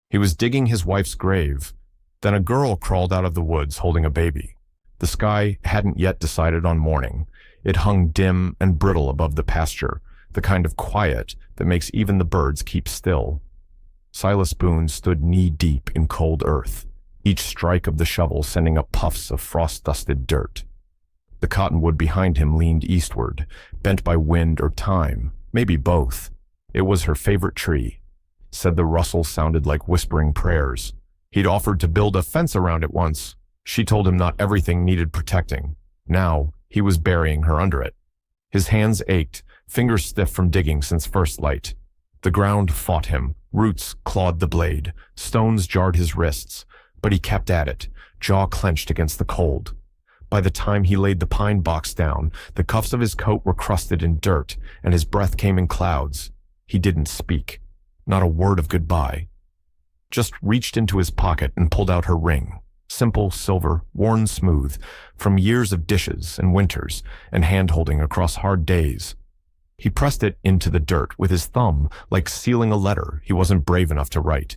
He was digging his wife's grave. Then a girl crawled out of the woods holding a baby. The sky hadn't yet decided on morning. It hung dim and brittle above the pasture, the kind of quiet that makes even the birds keep still. Silas Boone stood knee-deep in cold earth, each strike of the shovel sending up puffs of frost-dusted dirt. The cottonwood behind him leaned eastward, bent by wind or time, maybe both. It was her favorite tree. Said the rustle sounded like whispering prayers. He'd offered to build a fence around it once. She told him not everything needed protecting. Now, he was burying her under it. His hands ached, fingers stiff from digging since first light. The ground fought him. Roots clawed the blade. Stones jarred his wrists. But he kept at it, jaw clenched against the cold. By the time he laid the pine box down, the cuffs of his coat were crusted in dirt, and his breath came in clouds. He didn't speak. Not a word of goodbye. Just reached into his pocket and pulled out her ring. Simple, silver, worn smooth, from years of dishes and winters and hand-holding across hard days. He pressed it into the dirt with his thumb, like sealing a letter he wasn't brave enough to write.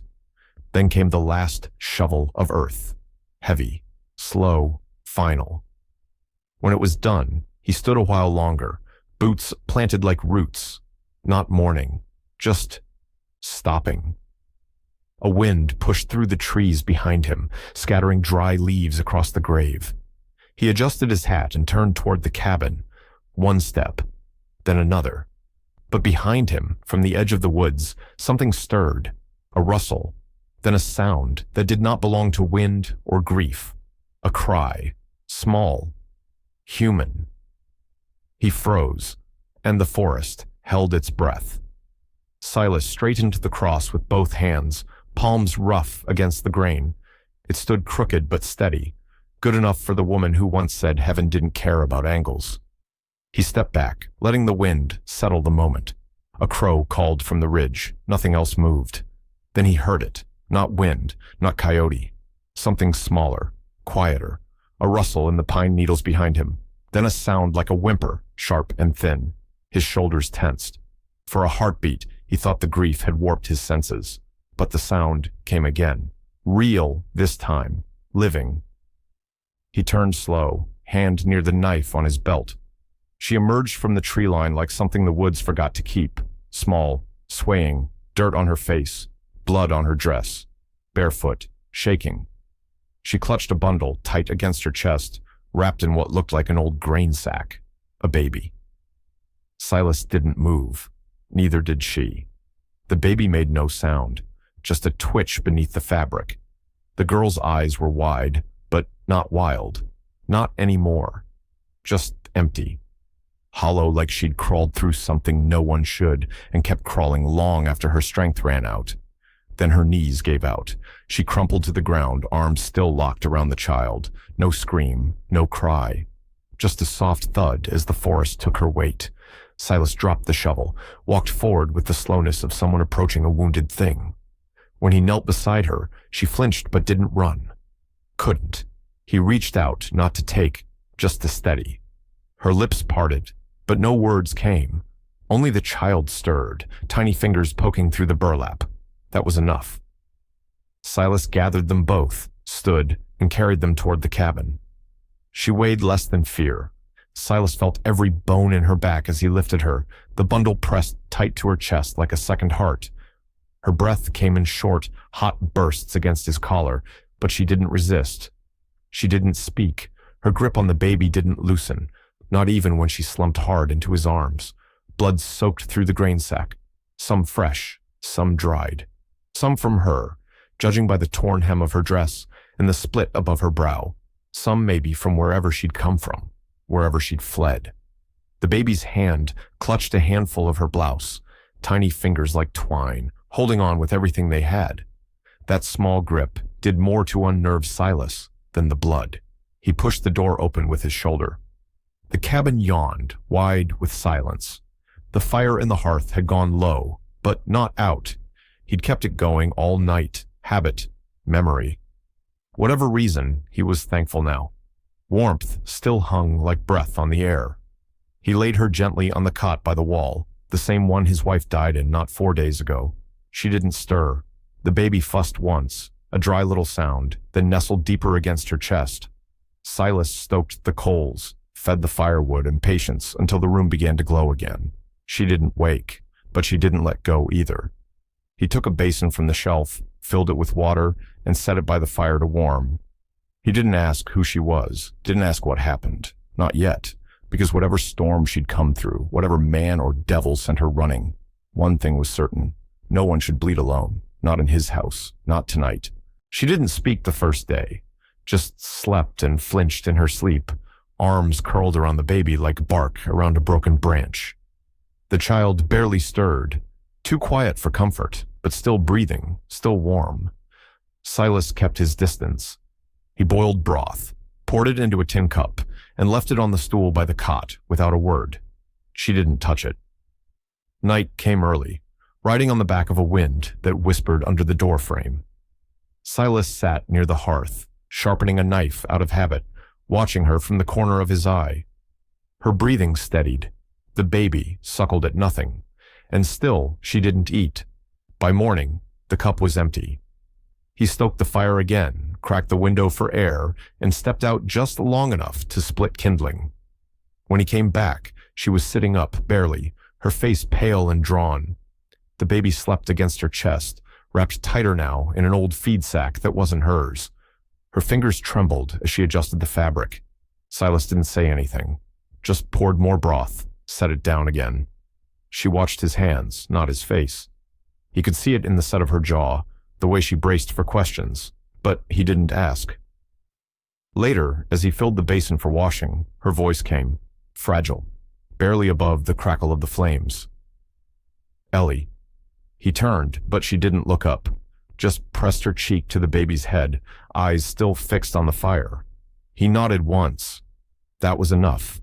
Then came the last shovel of earth. Heavy, slow, final. When it was done, he stood a while longer, boots planted like roots, not mourning, just stopping. A wind pushed through the trees behind him, scattering dry leaves across the grave. He adjusted his hat and turned toward the cabin. One step, then another. But behind him, from the edge of the woods, something stirred, a rustle, then a sound that did not belong to wind or grief. A cry, small, human. He froze, and the forest held its breath. Silas straightened the cross with both hands, palms rough against the grain. It stood crooked but steady, good enough for the woman who once said heaven didn't care about angles. He stepped back, letting the wind settle the moment. A crow called from the ridge. Nothing else moved. Then he heard it. Not wind, not coyote. Something smaller, quieter. A rustle in the pine needles behind him. Then a sound like a whimper, sharp and thin. His shoulders tensed. For a heartbeat, he thought the grief had warped his senses. But the sound came again. Real this time. Living. He turned slow, hand near the knife on his belt. She emerged from the tree line like something the woods forgot to keep. Small, swaying, dirt on her face, blood on her dress. Barefoot, shaking. She clutched a bundle tight against her chest, wrapped in what looked like an old grain sack. A baby. Silas didn't move. Neither did she. The baby made no sound, just a twitch beneath the fabric. The girl's eyes were wide, but not wild. Not anymore. Just empty. Hollow like she'd crawled through something no one should and kept crawling long after her strength ran out. Then her knees gave out. She crumpled to the ground, arms still locked around the child. No scream, no cry. Just a soft thud as the forest took her weight. Silas dropped the shovel, walked forward with the slowness of someone approaching a wounded thing. When he knelt beside her, she flinched but didn't run. Couldn't. He reached out, not to take, just to steady. Her lips parted, but no words came. Only the child stirred, tiny fingers poking through the burlap. That was enough. Silas gathered them both, stood, and carried them toward the cabin. She weighed less than fear. Silas felt every bone in her back as he lifted her, the bundle pressed tight to her chest like a second heart. Her breath came in short, hot bursts against his collar, but she didn't resist. She didn't speak. Her grip on the baby didn't loosen, not even when she slumped hard into his arms. Blood soaked through the grain sack, some fresh, some dried. Some from her, judging by the torn hem of her dress and the split above her brow. Some maybe from wherever she'd come from, wherever she'd fled. The baby's hand clutched a handful of her blouse, tiny fingers like twine, holding on with everything they had. That small grip did more to unnerve Silas than the blood. He pushed the door open with his shoulder. The cabin yawned, wide with silence. The fire in the hearth had gone low, but not out. He'd kept it going all night. Habit, memory. Whatever reason, he was thankful now. Warmth still hung like breath on the air. He laid her gently on the cot by the wall, the same one his wife died in not 4 days ago. She didn't stir, The baby fussed once, a dry little sound, then nestled deeper against her chest. Silas stoked the coals, fed the firewood and patience until the room began to glow again. She didn't wake, but she didn't let go either. He took a basin from the shelf, filled it with water, and set it by the fire to warm. He didn't ask who she was, didn't ask what happened. Not yet, because whatever storm she'd come through, whatever man or devil sent her running, one thing was certain: no one should bleed alone, not in his house, not tonight. She didn't speak the first day, just slept and flinched in her sleep, arms curled around the baby like bark around a broken branch. The child barely stirred, too quiet for comfort, but still breathing, still warm. Silas kept his distance. He boiled broth, poured it into a tin cup, and left it on the stool by the cot without a word. She didn't touch it. Night came early, riding on the back of a wind that whispered under the door frame. Silas sat near the hearth, sharpening a knife out of habit, watching her from the corner of his eye. Her breathing steadied. The baby suckled at nothing, and still she didn't eat. By morning, the cup was empty. He stoked the fire again, cracked the window for air, and stepped out just long enough to split kindling. When he came back, she was sitting up, barely, her face pale and drawn. The baby slept against her chest, wrapped tighter now in an old feed sack that wasn't hers. Her fingers trembled as she adjusted the fabric. Silas didn't say anything, just poured more broth, set it down again. She watched his hands, not his face. He could see it in the set of her jaw, the way she braced for questions, but he didn't ask. Later, as he filled the basin for washing, her voice came, fragile, barely above the crackle of the flames. "Ellie." He turned, but she didn't look up, just pressed her cheek to the baby's head, eyes still fixed on the fire. He nodded once. That was enough.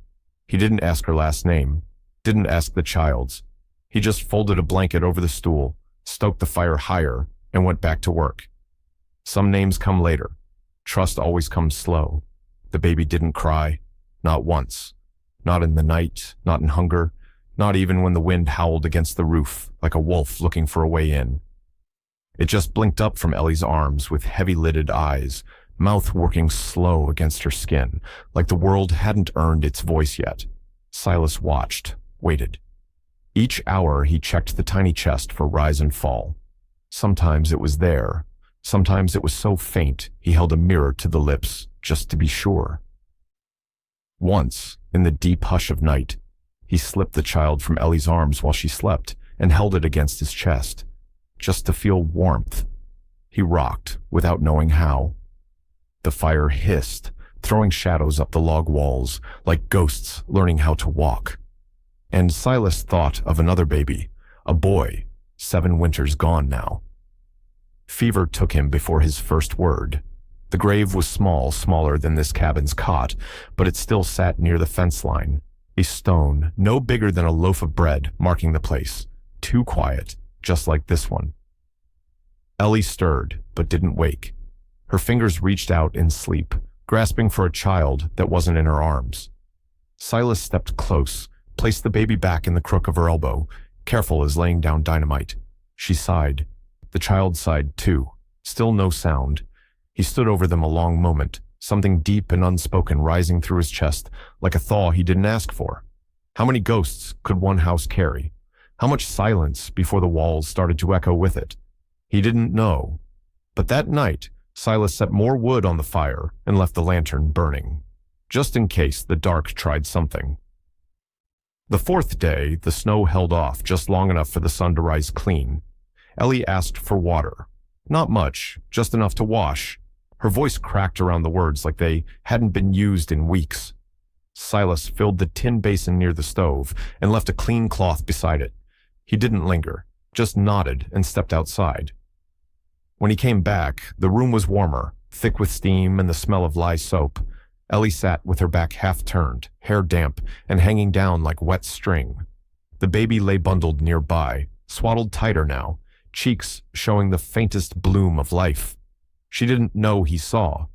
He didn't ask her last name, didn't ask the child's. He just folded a blanket over the stool, stoked the fire higher, and went back to work. Some names come later. Trust always comes slow. The baby didn't cry, not once. Not in the night, not in hunger, not even when the wind howled against the roof like a wolf looking for a way in. It just blinked up from Ellie's arms with heavy-lidded eyes, mouth working slow against her skin, like the world hadn't earned its voice yet. Silas watched, waited. Each hour he checked the tiny chest for rise and fall. Sometimes it was there. Sometimes it was so faint he held a mirror to the lips, just to be sure. Once, in the deep hush of night, he slipped the child from Ellie's arms while she slept and held it against his chest, just to feel warmth. He rocked, without knowing how. The fire hissed, throwing shadows up the log walls, like ghosts learning how to walk. And Silas thought of another baby, a boy, 7 winters gone now. Fever took him before his first word. The grave was small, smaller than this cabin's cot, but it still sat near the fence line. A stone, no bigger than a loaf of bread, marking the place. Too quiet, just like this one. Ellie stirred, but didn't wake. Her fingers reached out in sleep, grasping for a child that wasn't in her arms. Silas stepped close, placed the baby back in the crook of her elbow, careful as laying down dynamite. She sighed. The child sighed too. Still no sound. He stood over them a long moment, something deep and unspoken rising through his chest, like a thaw he didn't ask for. How many ghosts could one house carry? How much silence before the walls started to echo with it? He didn't know. But that night, Silas set more wood on the fire and left the lantern burning, just in case the dark tried something. The 4th day, the snow held off just long enough for the sun to rise clean. Ellie asked for water. Not much, just enough to wash. Her voice cracked around the words like they hadn't been used in weeks. Silas filled the tin basin near the stove and left a clean cloth beside it. He didn't linger, just nodded and stepped outside. When he came back, the room was warmer, thick with steam and the smell of lye soap. Ellie sat with her back half-turned, hair damp and hanging down like wet string. The baby lay bundled nearby, swaddled tighter now, cheeks showing the faintest bloom of life. She didn't know he saw,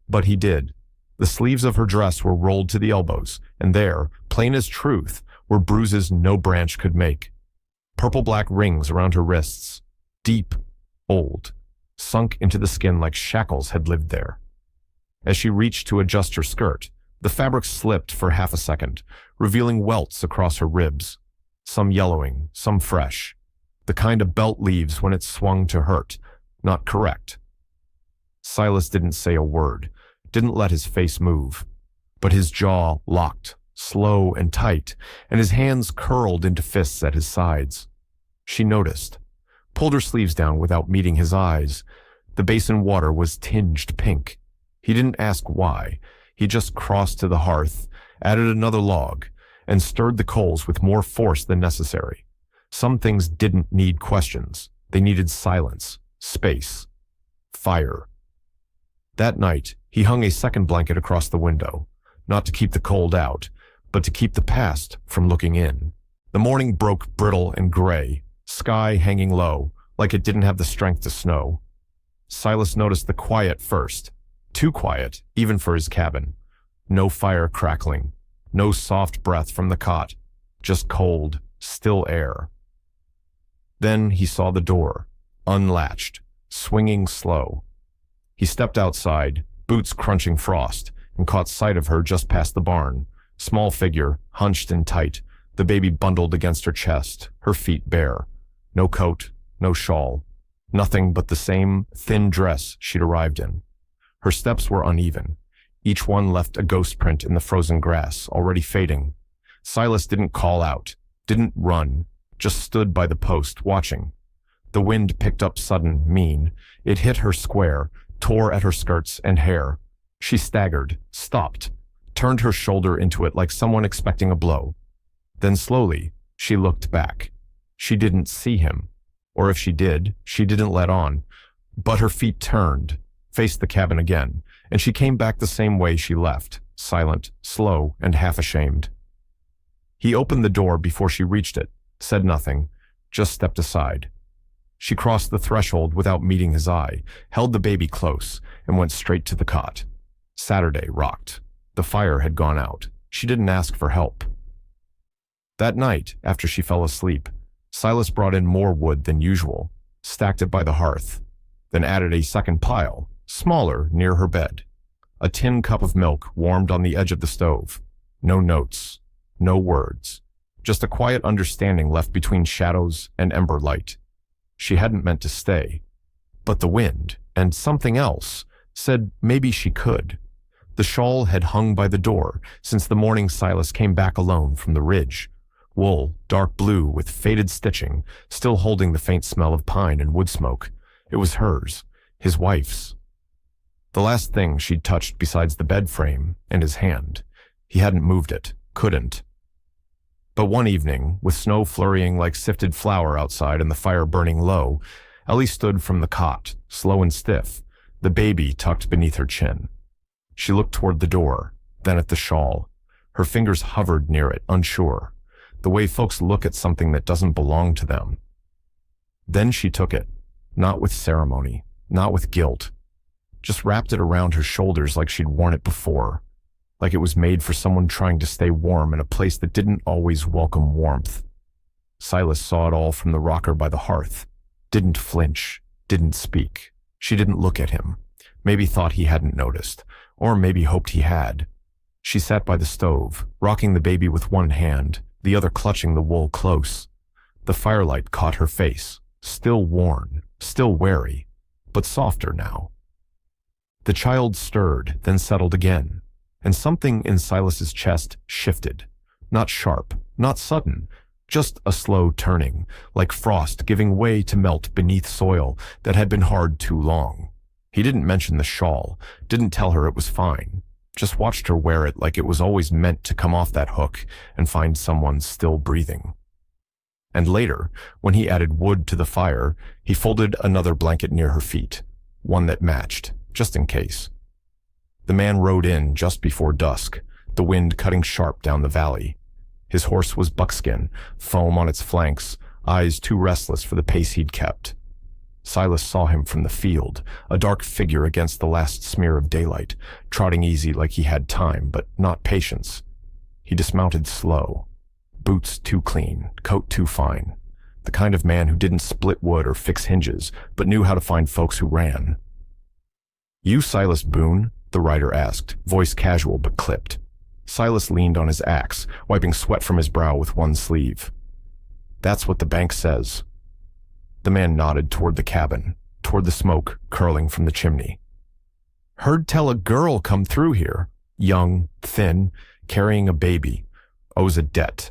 but he did. The sleeves of her dress were rolled to the elbows, and there, plain as truth, were bruises no branch could make. Purple-black rings around her wrists, deep, old, sunk into the skin like shackles had lived there. As she reached to adjust her skirt, the fabric slipped for half a second, revealing welts across her ribs, some yellowing, some fresh, the kind a belt leaves when it's swung to hurt, not correct. Silas didn't say a word, didn't let his face move, but his jaw locked, slow and tight, and his hands curled into fists at his sides. She noticed, pulled her sleeves down without meeting his eyes. The basin water was tinged pink. He didn't ask why. He just crossed to the hearth, added another log, and stirred the coals with more force than necessary. Some things didn't need questions. They needed silence, space, fire. That night, he hung a second blanket across the window, not to keep the cold out, but to keep the past from looking in. The morning broke brittle and gray, sky hanging low, like it didn't have the strength to snow. Silas noticed the quiet first, too quiet, even for his cabin. No fire crackling, no soft breath from the cot, just cold, still air. Then he saw the door, unlatched, swinging slow. He stepped outside, boots crunching frost, and caught sight of her just past the barn. Small figure, hunched and tight, the baby bundled against her chest, her feet bare. No coat, no shawl, nothing but the same thin dress she'd arrived in. Her steps were uneven. Each one left a ghost print in the frozen grass, already fading. Silas didn't call out, didn't run, just stood by the post, watching. The wind picked up sudden, mean. It hit her square, tore at her skirts and hair. She staggered, stopped, turned her shoulder into it like someone expecting a blow. Then slowly, she looked back. She didn't see him, or if she did, she didn't let on. But her feet turned, faced the cabin again, and she came back the same way she left, silent, slow, and half ashamed. He opened the door before she reached it, said nothing, just stepped aside. She crossed the threshold without meeting his eye, held the baby close, and went straight to the cot. Saturday rocked. The fire had gone out. She didn't ask for help. That night, after she fell asleep, Silas brought in more wood than usual, stacked it by the hearth, then added a second pile, smaller, near her bed. A tin cup of milk warmed on the edge of the stove. No notes, no words, just a quiet understanding left between shadows and ember light. She hadn't meant to stay, but the wind, and something else, said maybe she could. The shawl had hung by the door since the morning Silas came back alone from the ridge. Wool, dark blue with faded stitching, still holding the faint smell of pine and wood smoke. It was hers, his wife's. The last thing she'd touched besides the bed frame and his hand. He hadn't moved it, couldn't. But one evening, with snow flurrying like sifted flour outside and the fire burning low, Ellie stood from the cot, slow and stiff, the baby tucked beneath her chin. She looked toward the door, then at the shawl. Her fingers hovered near it, unsure, the way folks look at something that doesn't belong to them. Then she took it, not with ceremony, not with guilt, just wrapped it around her shoulders like she'd worn it before, like it was made for someone trying to stay warm in a place that didn't always welcome warmth. Silas saw it all from the rocker by the hearth, didn't flinch, didn't speak. She didn't look at him, maybe thought he hadn't noticed, or maybe hoped he had. She sat by the stove, rocking the baby with one hand, the other clutching the wool close. The firelight caught her face, still worn, still wary, but softer now. The child stirred, then settled again, and something in Silas's chest shifted. Not sharp, not sudden, just a slow turning, like frost giving way to melt beneath soil that had been hard too long. He didn't mention the shawl, didn't tell her it was fine, just watched her wear it like it was always meant to come off that hook and find someone still breathing. And later, when he added wood to the fire, he folded another blanket near her feet, one that matched, just in case. The man rode in just before dusk, the wind cutting sharp down the valley. His horse was buckskin, foam on its flanks, eyes too restless for the pace he'd kept. Silas saw him from the field, a dark figure against the last smear of daylight, trotting easy like he had time, but not patience. He dismounted slow, boots too clean, coat too fine. the kind of man who didn't split wood or fix hinges, but knew how to find folks who ran. "You Silas Boone?" the writer asked, voice casual but clipped. Silas leaned on his axe, wiping sweat from his brow with one sleeve. "That's what the bank says." The man nodded toward the cabin, toward the smoke curling from the chimney. "Heard tell a girl come through here, young, thin, carrying a baby, owes a debt,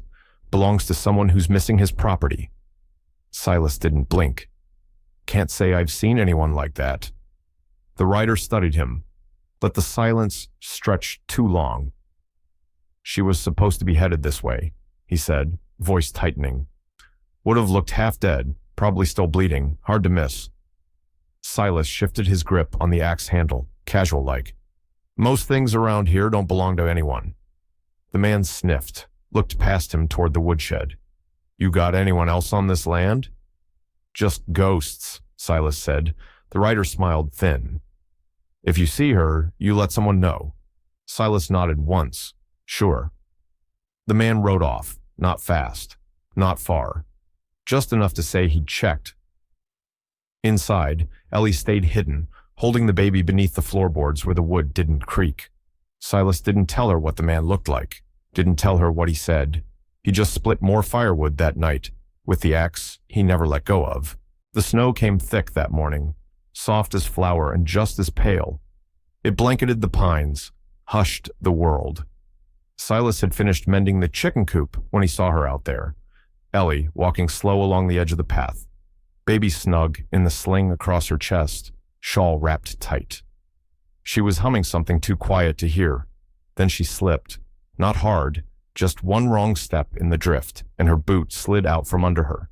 belongs to someone who's missing his property." Silas didn't blink. "Can't say I've seen anyone like that." The writer studied him, let the silence stretch too long. "She was supposed to be headed this way," he said, voice tightening. "Would have looked half dead, probably still bleeding, hard to miss." Silas shifted his grip on the axe handle, casual-like. "Most things around here don't belong to anyone." The man sniffed, looked past him toward the woodshed. "You got anyone else on this land?" "Just ghosts," Silas said. The writer smiled thin. "If you see her, you let someone know." Silas nodded once. "Sure." The man rode off, not fast, not far, just enough to say he'd checked. Inside, Ellie stayed hidden, holding the baby beneath the floorboards where the wood didn't creak. Silas didn't tell her what the man looked like, didn't tell her what he said. He just split more firewood that night, with the axe he never let go of. The snow came thick that morning, soft as flour and just as pale. It blanketed the pines, hushed the world. Silas had finished mending the chicken coop when he saw her out there. Ellie walking slow along the edge of the path, baby snug in the sling across her chest, shawl wrapped tight. She was humming something too quiet to hear. Then she slipped, not hard, just one wrong step in the drift, and her boot slid out from under her.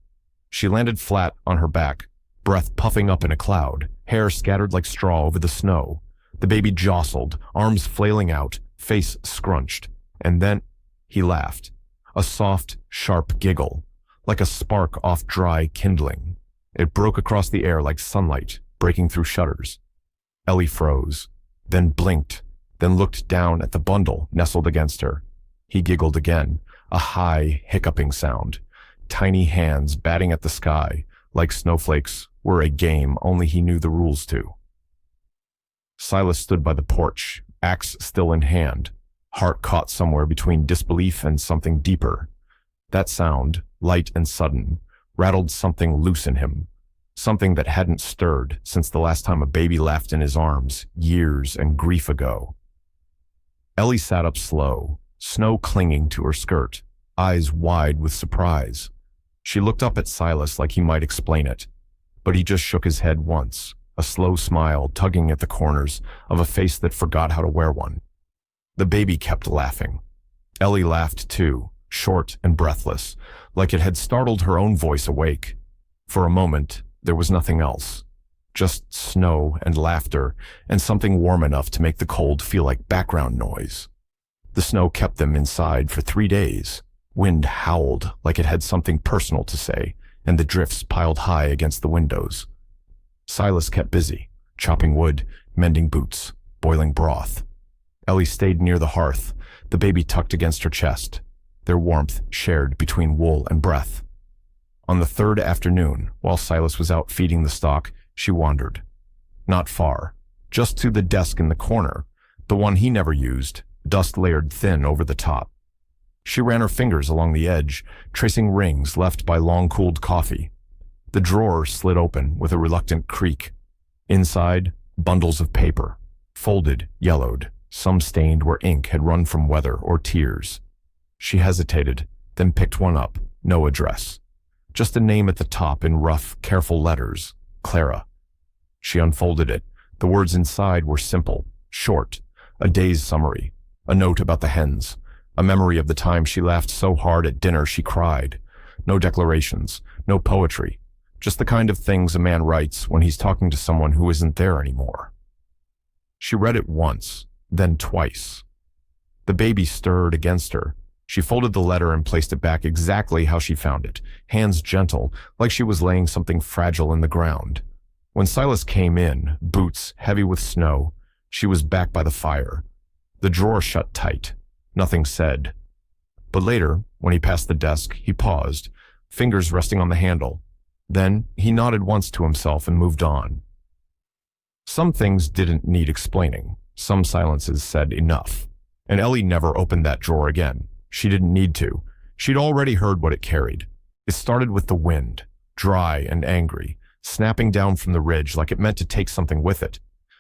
She landed flat on her back, breath puffing up in a cloud, hair scattered like straw over the snow. The baby jostled, arms flailing out, face scrunched. And then he laughed, a soft, sharp giggle, like a spark off dry kindling. It broke across the air like sunlight, breaking through shutters. Ellie froze, then blinked, then looked down at the bundle nestled against her. He giggled again, a high, hiccuping sound. Tiny hands batting at the sky, like snowflakes were a game only he knew the rules to. Silas stood by the porch, axe still in hand, heart caught somewhere between disbelief and something deeper. That sound, light and sudden, rattled something loose in him, something that hadn't stirred since the last time a baby laughed in his arms, years and grief ago. Ellie sat up slow, snow clinging to her skirt, eyes wide with surprise. She looked up at Silas like he might explain it, but he just shook his head once, a slow smile tugging at the corners of a face that forgot how to wear one. The baby kept laughing. Ellie laughed too, short and breathless, like it had startled her own voice awake. For a moment, there was nothing else. Just snow and laughter, and something warm enough to make the cold feel like background noise. The snow kept them inside for 3 days. Wind howled like it had something personal to say, and the drifts piled high against the windows. Silas kept busy, chopping wood, mending boots, boiling broth. Ellie stayed near the hearth, the baby tucked against her chest, their warmth shared between wool and breath. On the third afternoon, while Silas was out feeding the stock, she wandered. Not far, just to the desk in the corner, the one he never used, dust layered thin over the top. She ran her fingers along the edge, tracing rings left by long-cooled coffee. The drawer slid open with a reluctant creak. Inside, bundles of paper, folded, yellowed, some stained where ink had run from weather or tears. She hesitated, then picked one up, no address. Just a name at the top in rough, careful letters, Clara. She unfolded it. The words inside were simple, short, a day's summary, a note about the hens, a memory of the time she laughed so hard at dinner she cried. No declarations, no poetry, just the kind of things a man writes when he's talking to someone who isn't there anymore. She read it once, then twice. The baby stirred against her. She folded the letter and placed it back exactly how she found it, hands gentle, like she was laying something fragile in the ground. When Silas came in, boots heavy with snow, she was back by the fire. The drawer shut tight. Nothing said. But later, when he passed the desk, he paused, fingers resting on the handle. Then he nodded once to himself and moved on. Some things didn't need explaining. Some silences said enough. And Ellie never opened that drawer again. She didn't need to. She'd already heard what it carried. It started with the wind, dry and angry, snapping down from the ridge like it meant to take something with it.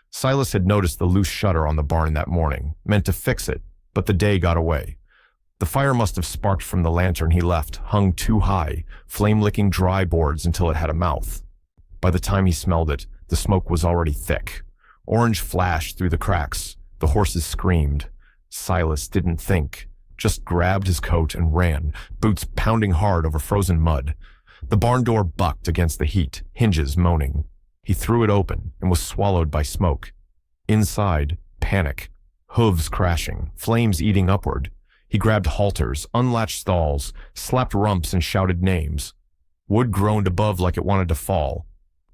Silas had noticed the loose shutter on the barn that morning, meant to fix it, but the day got away. The fire must have sparked from the lantern he left, hung too high, flame-licking dry boards until it had a mouth. By the time he smelled it, the smoke was already thick. Orange flashed through the cracks. The horses screamed. Silas didn't think, just grabbed his coat and ran, boots pounding hard over frozen mud. The barn door bucked against the heat, hinges moaning. He threw it open and was swallowed by smoke. Inside, panic, hooves crashing, flames eating upward. He grabbed halters, unlatched stalls, slapped rumps and shouted names. Wood groaned above like it wanted to fall.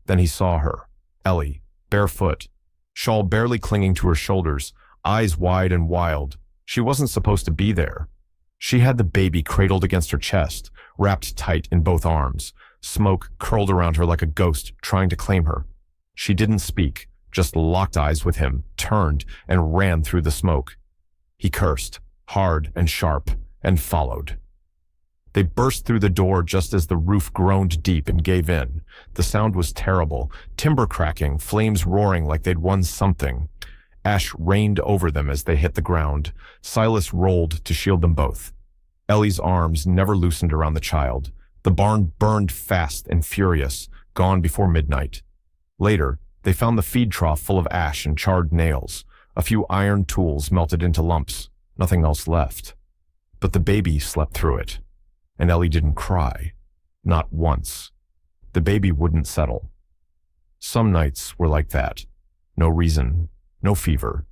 Then he saw her, Ellie, barefoot, shawl barely clinging to her shoulders, eyes wide and wild. She wasn't supposed to be there. She had the baby cradled against her chest, wrapped tight in both arms. Smoke curled around her like a ghost trying to claim her. She didn't speak, just locked eyes with him, turned, and ran through the smoke. He cursed, hard and sharp, and followed. They burst through the door just as the roof groaned deep and gave in. The sound was terrible, timber cracking, flames roaring like they'd won something. Ash rained over them as they hit the ground. Silas rolled to shield them both. Ellie's arms never loosened around the child. The barn burned fast and furious, gone before midnight. Later, they found the feed trough full of ash and charred nails. A few iron tools melted into lumps. Nothing else left. But the baby slept through it. And Ellie didn't cry. Not once. The baby wouldn't settle. Some nights were like that. No reason, no fever.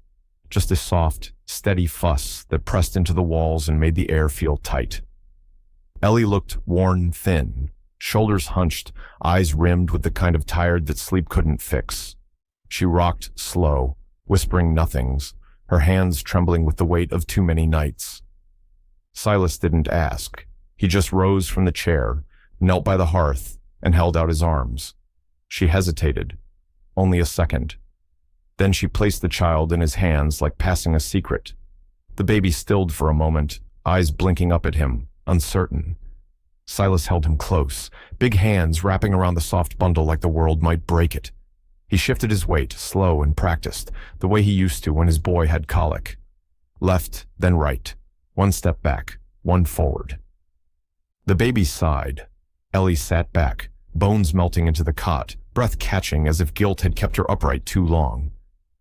Just a soft, steady fuss that pressed into the walls and made the air feel tight. Ellie looked worn thin, shoulders hunched, eyes rimmed with the kind of tired that sleep couldn't fix. She rocked slow, whispering nothings, her hands trembling with the weight of too many nights. Silas didn't ask. He just rose from the chair, knelt by the hearth, and held out his arms. She hesitated. Only a second. Then she placed the child in his hands like passing a secret. The baby stilled for a moment, eyes blinking up at him, uncertain. Silas held him close, big hands wrapping around the soft bundle like the world might break it. He shifted his weight, slow and practiced, the way he used to when his boy had colic. Left, then right. One step back, one forward. The baby sighed. Ellie sat back, bones melting into the cot, breath catching as if guilt had kept her upright too long.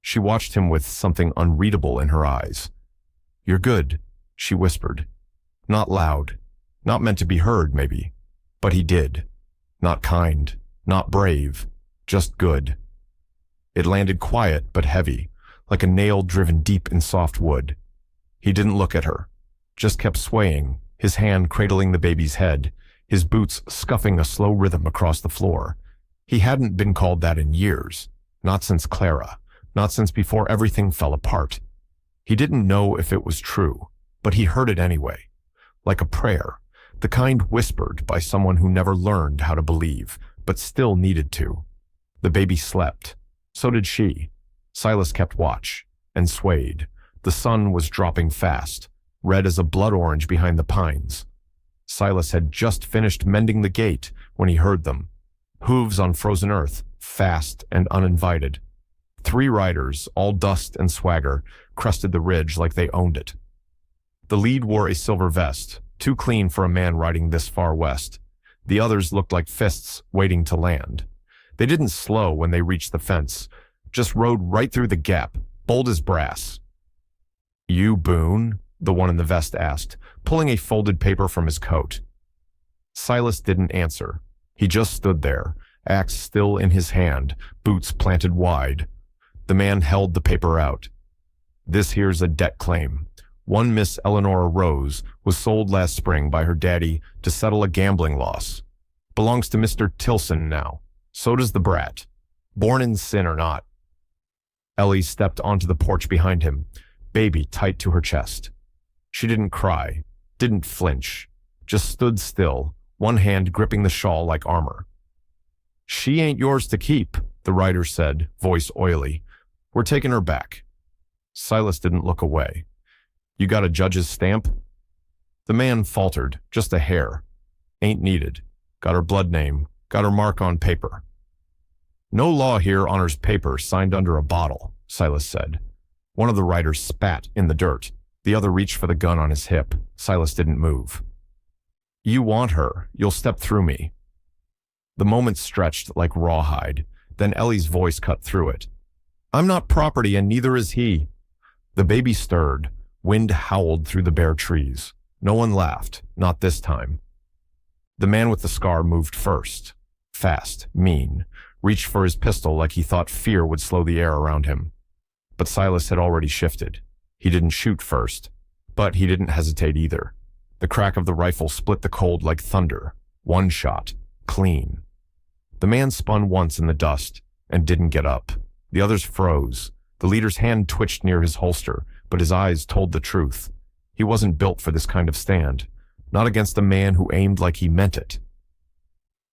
She watched him with something unreadable in her eyes. "You're good," she whispered. Not loud, not meant to be heard, maybe. But he did. Not kind, not brave, just good. It landed quiet but heavy, like a nail driven deep in soft wood. He didn't look at her, just kept swaying, his hand cradling the baby's head, his boots scuffing a slow rhythm across the floor. He hadn't been called that in years, not since Clara, not since before everything fell apart. He didn't know if it was true, but he heard it anyway. Like a prayer, the kind whispered by someone who never learned how to believe, but still needed to. The baby slept. So did she. Silas kept watch, and swayed. The sun was dropping fast, red as a blood orange behind the pines. Silas had just finished mending the gate when he heard them. Hooves on frozen earth, fast and uninvited. 3 riders, all dust and swagger, crested the ridge like they owned it. The lead wore a silver vest, too clean for a man riding this far west. The others looked like fists waiting to land. They didn't slow when they reached the fence, just rode right through the gap, bold as brass. "You, Boone?" the one in the vest asked, pulling a folded paper from his coat. Silas didn't answer. He just stood there, axe still in his hand, boots planted wide. The man held the paper out. "This here's a debt claim. One Miss Eleanor Rose was sold last spring by her daddy to settle a gambling loss. Belongs to Mr. Tilson now. So does the brat. Born in sin or not." Ellie stepped onto the porch behind him, baby tight to her chest. She didn't cry, didn't flinch, just stood still, one hand gripping the shawl like armor. "She ain't yours to keep," the rider said, voice oily. "We're taking her back." Silas didn't look away. "You got a judge's stamp?" The man faltered, just a hair. "Ain't needed. Got her blood name, got her mark on paper." "No law here honors paper signed under a bottle," Silas said. One of the riders spat in the dirt. The other reached for the gun on his hip. Silas didn't move. "You want her. You'll step through me." The moment stretched like rawhide. Then Ellie's voice cut through it. "I'm not property, and neither is he." The baby stirred. Wind howled through the bare trees. No one laughed, not this time. The man with the scar moved first. Fast, mean, reached for his pistol like he thought fear would slow the air around him. But Silas had already shifted. He didn't shoot first, but he didn't hesitate either. The crack of the rifle split the cold like thunder. One shot, clean. The man spun once in the dust and didn't get up. The others froze. The leader's hand twitched near his holster, but his eyes told the truth. He wasn't built for this kind of stand, not against a man who aimed like he meant it.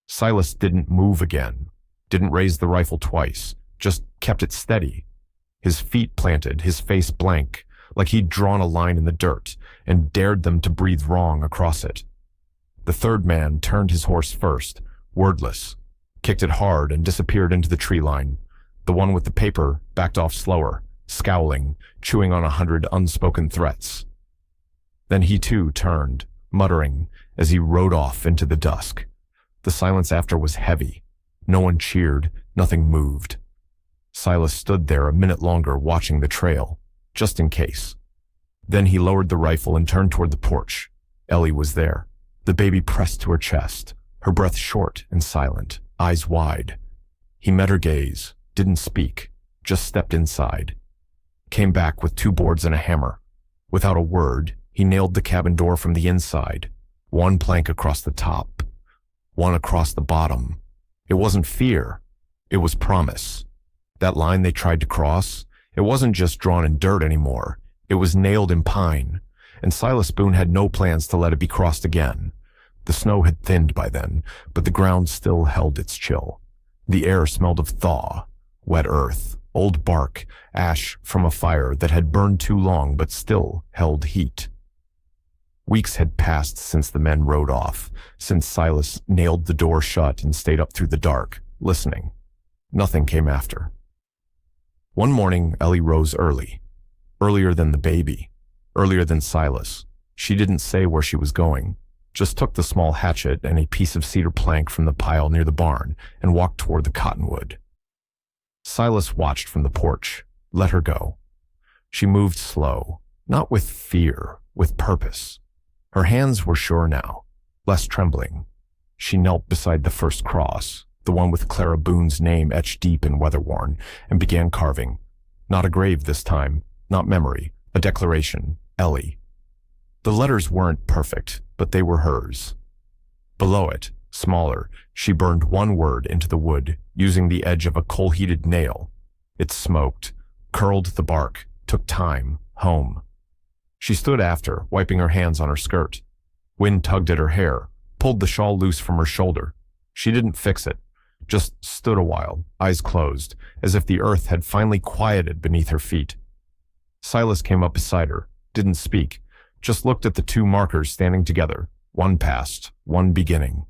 Silas didn't move again, didn't raise the rifle twice, just kept it steady. His feet planted, his face blank, like he'd drawn a line in the dirt and dared them to breathe wrong across it. The third man turned his horse first, wordless, kicked it hard and disappeared into the tree line. The one with the paper backed off slower, scowling, chewing on 100 unspoken threats. Then he too turned, muttering, as he rode off into the dusk. The silence after was heavy. No one cheered, nothing moved. Silas stood there a minute longer watching the trail, just in case. Then he lowered the rifle and turned toward the porch. Ellie was there, the baby pressed to her chest, her breath short and silent, eyes wide. He met her gaze, didn't speak, just stepped inside. Came back with 2 boards and a hammer. Without a word, he nailed the cabin door from the inside, 1 plank across the top, 1 across the bottom. It wasn't fear, it was promise. That line they tried to cross, it wasn't just drawn in dirt anymore. It was nailed in pine, and Silas Boone had no plans to let it be crossed again. The snow had thinned by then, but the ground still held its chill. The air smelled of thaw, wet earth, old bark, ash from a fire that had burned too long but still held heat. Weeks had passed since the men rode off, since Silas nailed the door shut and stayed up through the dark, listening. Nothing came after. One morning, Ellie rose early. Earlier than the baby. Earlier than Silas. She didn't say where she was going, just took the small hatchet and a piece of cedar plank from the pile near the barn and walked toward the cottonwood. Silas watched from the porch, let her go. She moved slow, not with fear, with purpose. Her hands were sure now, less trembling. She knelt beside the first cross, the one with Clara Boone's name etched deep and weather-worn, and began carving. Not a grave this time, not memory, a declaration, Ellie. The letters weren't perfect, but they were hers. Below it, smaller, she burned 1 word into the wood, using the edge of a coal-heated nail. It smoked, curled the bark, took time, home. She stood after, wiping her hands on her skirt. Wind tugged at her hair, pulled the shawl loose from her shoulder. She didn't fix it, just stood a while, eyes closed, as if the earth had finally quieted beneath her feet. Silas came up beside her, didn't speak, just looked at the 2 markers standing together, 1 past, 1 beginning.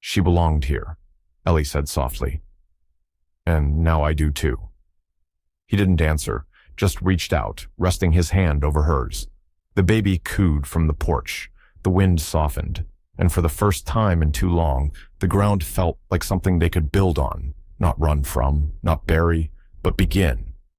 "She belonged here," Ellie said softly. "And now I do too." He didn't answer, just reached out, resting his hand over hers. The baby cooed from the porch. The wind softened, and for the first time in too long, the ground felt like something they could build on, not run from, not bury, but begin.